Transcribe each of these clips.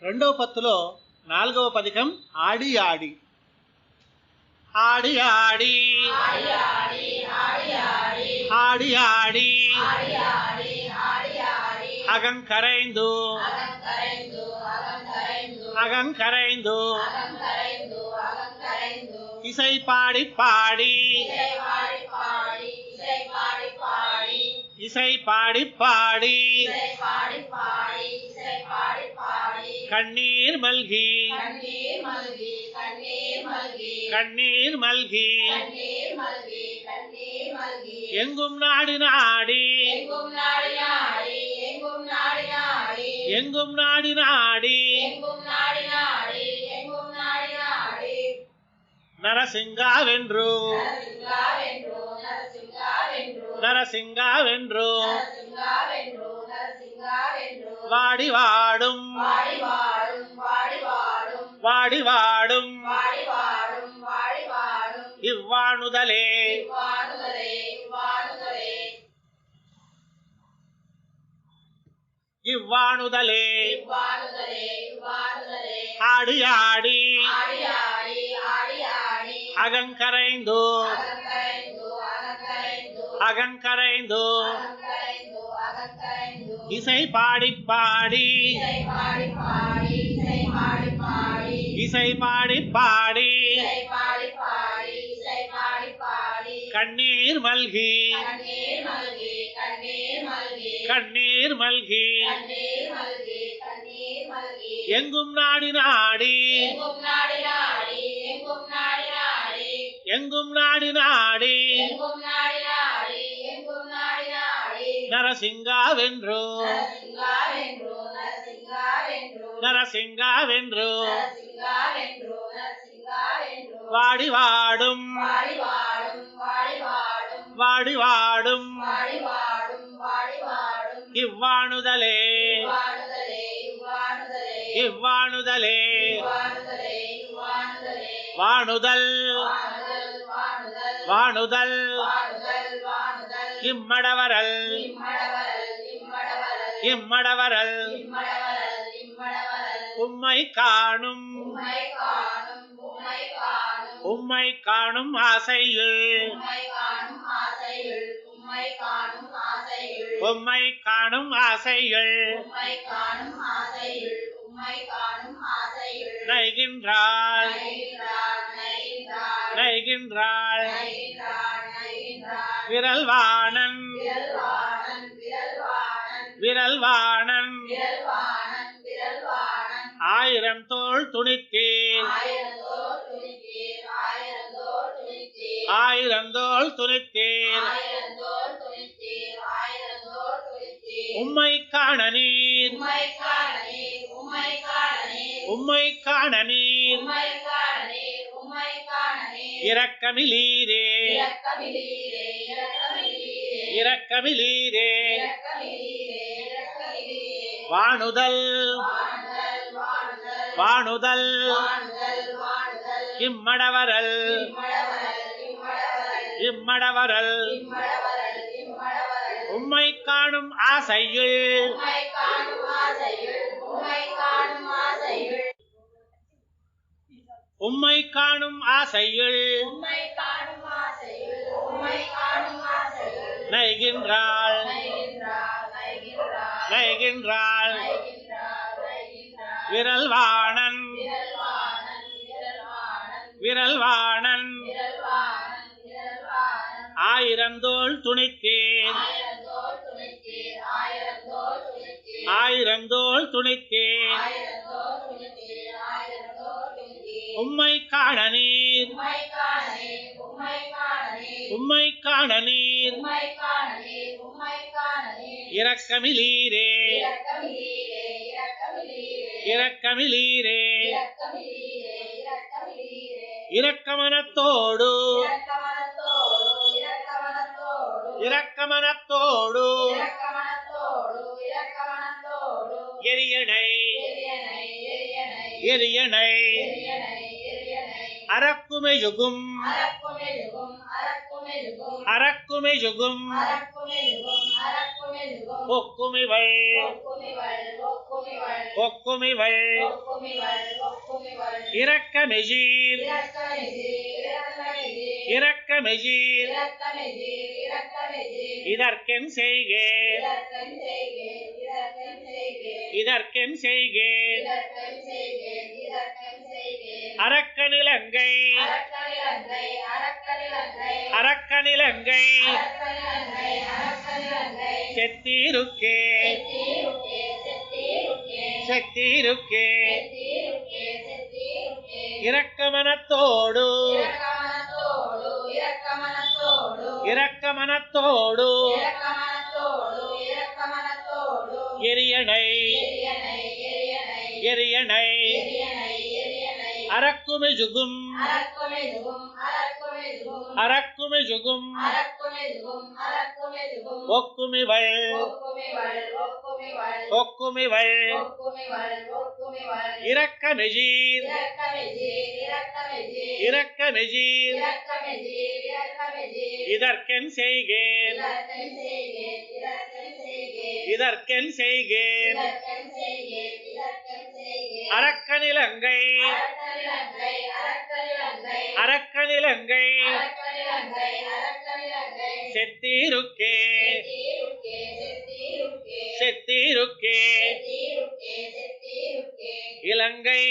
రెండవ పత్తులో నాలుగవ పదికం ఆడి ఆడి ఆడి ఆడి ఆడి ఆడి அகங்கரைந்து அகங்கரைந்து இசை பாடி பாடி இசை பாடி பாடி கண்ணீர் மல்கி கண்ணீர் மல்கி எங்கும் நாடி நாடி எங்கும் நாடி நாடி நரசிங்காவென்று நரசிங்காவென்று வாடி வாடும் வாடி வாடும் இவ்வாணுதலே இவ்வாணுதலே ஆடி ஆடி அகங்கரைந்து அகங்கரைந்து இசை பாடி பாடி இசை பாடி பாடி கண்ணீர் மல்கி கண்ணீர் மல்கி எங்கும் நாடி நாடி எங்கும் நாடி நாடி நரசிங்காவென்று நரசிங்காவென்று வாடி வாடும் வாடி வாடும் இவ்வாணுதலே இவ்வாணுதலே வாணுதல் வாணுதல் இம்மடவரல் இம்மடவரல் உம்மை காணும் உம்மை காணும் ஆசையில் உம்மை காணும் ஆசையில் நைகின்றாள் நைகின்றாள் விரல்வாணன் விரல்வாணன் ஆயிரம் தோள் துணித்தீர் ஆயிரம் தோள் துணித்தீர் உம்மை காண நீர் உம்மை காண நீர் இரக்கமிலீரே இரக்கமிலீரே வாணுதல் வாணுதல் இம்மடவரல் இம்மடவரல் உம்மை காணும் ஆசையில் உம்மை காணும் ஆசையில் நைகின்றாள் நைகின்றாள் விரல்வாணன் விரல்வாணன் ஆயிரந்தோள் துணித்தீர் ஆயிரந்தோள் துணித்தீர் உம்மை காண நீர் உம்மை காண நீர் இரக்கமிலீரே இரக்கமிலீரே இரக்கமனத்தோடு இரக்கமனத்தோடு எரியணை எரியணை அரக்குமெழுகும் அரக்குமெழுகும் ஒக்குமிவள் ஒக்குமிவள் இரக்கமெஜீர் இரக்கமெஜீர் இதற்கென் செய்கேன் இதற்கென் செய்கேன் அரக்கனிலங்கை அரக்கனிலங்கை செத்தீருக்கே செத்தீருக்கே இரக்கமனத்தோடு இரக்கமனத்தோடு எரியணை எரியணை அரக்குமெஜுகும் அரக்குமெஜுகும் ஒக்குமிவள் ஒக்குமிவள் இரக்கமெஜீர் இரக்கமெஜீர் இதற்கென் செய்கேன் இதற்கென் செய்கேன் அரக்கனிலங்கை அரக்கனிலங்கை செத்தீருக்கே செத்தீருக்கே இலங்கை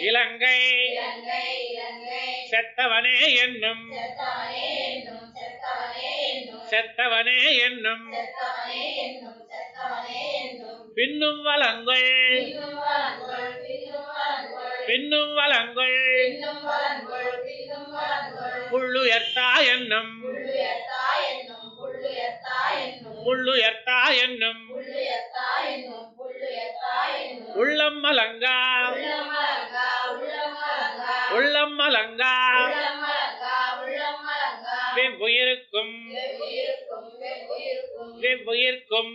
இலங்கை செத்தவனே என்னும் செத்தவனே என்னும் பின்னும் வளங்கள் பின்னும் வளங்கள் புள்ளுயர்த்தா என்னும் புள்ளுயர்த்தா என்னும் உள்ளம் மலங்கா உள்ளம் மலங்கா வெவ்வுயிருக்கும் வெவ்வுயிருக்கும்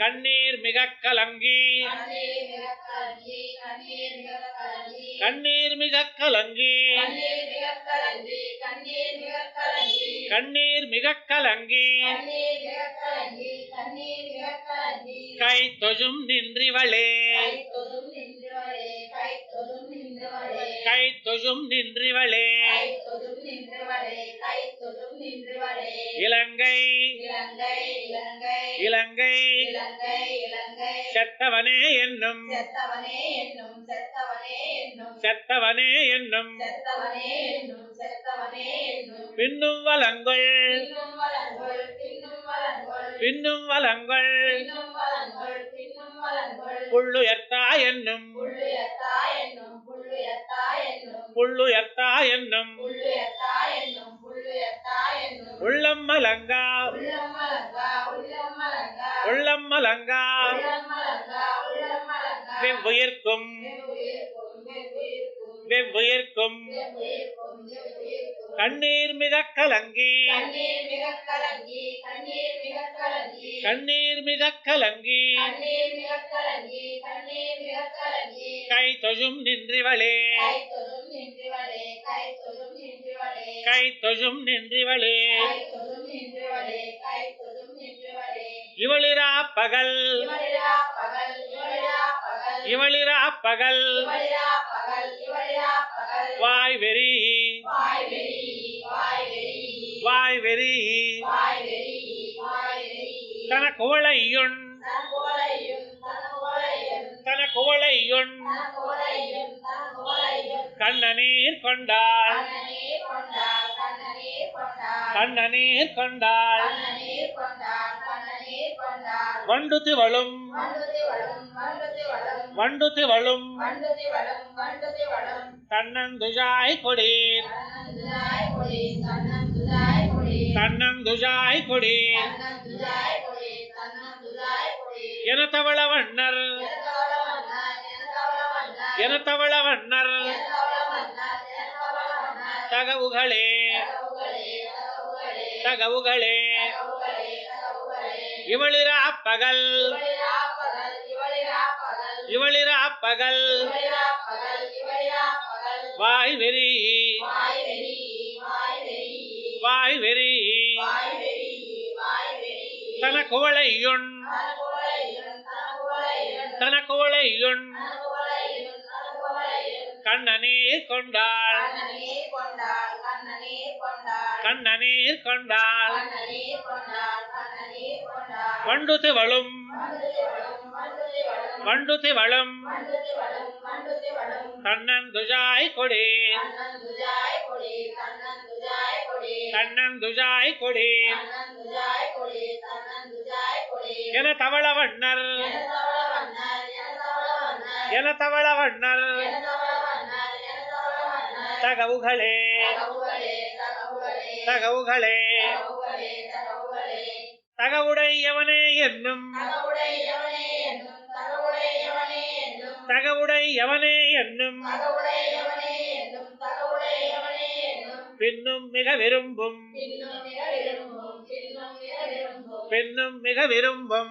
கண்ணீர் மிக கலங்கி கண்ணீர் மிக கலங்கி கண்ணீர் மிக கலங்கி கை தொழும் நின்றிவளே கை தொழும் நின்றிவளே இலங்கை இலங்கை செத்தவனே என்னும் செத்தவனே என்னும் பின்னும் வளங்கள் பின்னும் வளங்கள் புள்ளுயர்த்தா என்னும் புள்ளுயர்த்தா என்னும் உள்ளம் மலங்கா உள்ளம் மலங்கா வெவ்வுயிர்க்கும் வெவ்வுயிர்க்கும் கண்ணீர் மிக கலங்கி கண்ணீர் மிக கலங்கி கை தொழும் நின்றிவளே கை தொழும் நின்றிவளே இவளிரா பகல் இவளிரா பகல் வாய் வெறி வாய் வெறி தன குவளையுண் தன குவளையுண் கண்ணநீர் கொண்டாள் கண்ணநீர் கொண்டாள் வண்டு திவளும் வண்டு திவளும் தன்னந்துஜாய் கொடீர் தன்னந்துஜாய் கொடீர் என தவள வண்ணர் என தவள வண்ணர் தகவுகளே தகவுகளே இவளிரா பகல் இவளிரா பகல் வாய் வெறி வாய் வெறி தனக்குவளையுண் தனக்குவளையுண் கண்ணநீர் கொண்டாள் கண்ணநீர் கொண்டாள் வண்டு திவளும் வண்டு திவளும் தன்னந்துஜாய் கொடி தன்னந்துஜாய் கொடி என தவள வண்ணர் என தவள வண்ணர் தகவுகளே தகவுகளே தகவுடையவனே என்னும் தகவுடையவனே என்னும் பின்னும் மிக விரும்பும் பின்னும் மிக விரும்பும்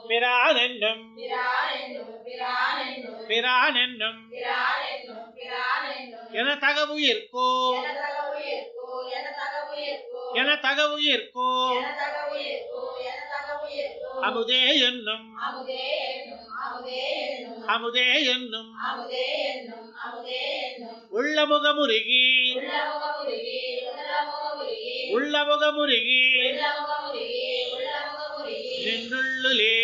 பிரான் என்னும் பிரான் என்னும் என தகவுயிர்க்கோ என தகவுயிர்க்கோ அமுதே என்னும் அமுதே என்னும் உள்ளமுகமுருகி உள்ளமுகமுருகி நின்றுள்ளுலே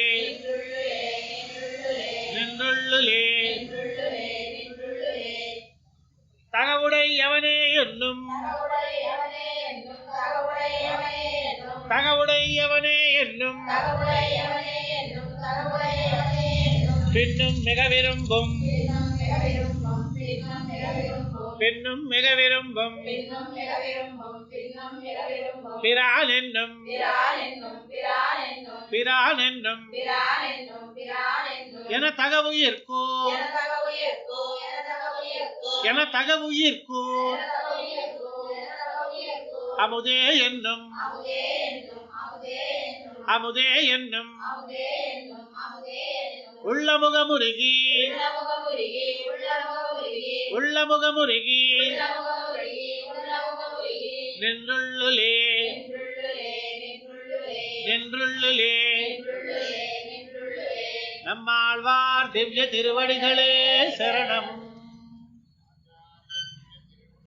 நின்றுள்ளுலே தகவுடையவனே என்னும் தகவுடையவனே என்னும் பின்னும் மிக விரும்பும் பின்னும் மிக விரும்பும் பிரான் என்னும் பிரான் என்னும் என தகவுயிர்க்கோ என தகவுயிர்க்கோ அமுதே என்னும் அமுதே என்னும் உள்ளமுகமுருகி உள்ளமுகமுருகி நின்றுள்ளுலே நின்றுள்ளுலே நம்மாழ்வார் திவ்ய திருவடிகளே சரணம்.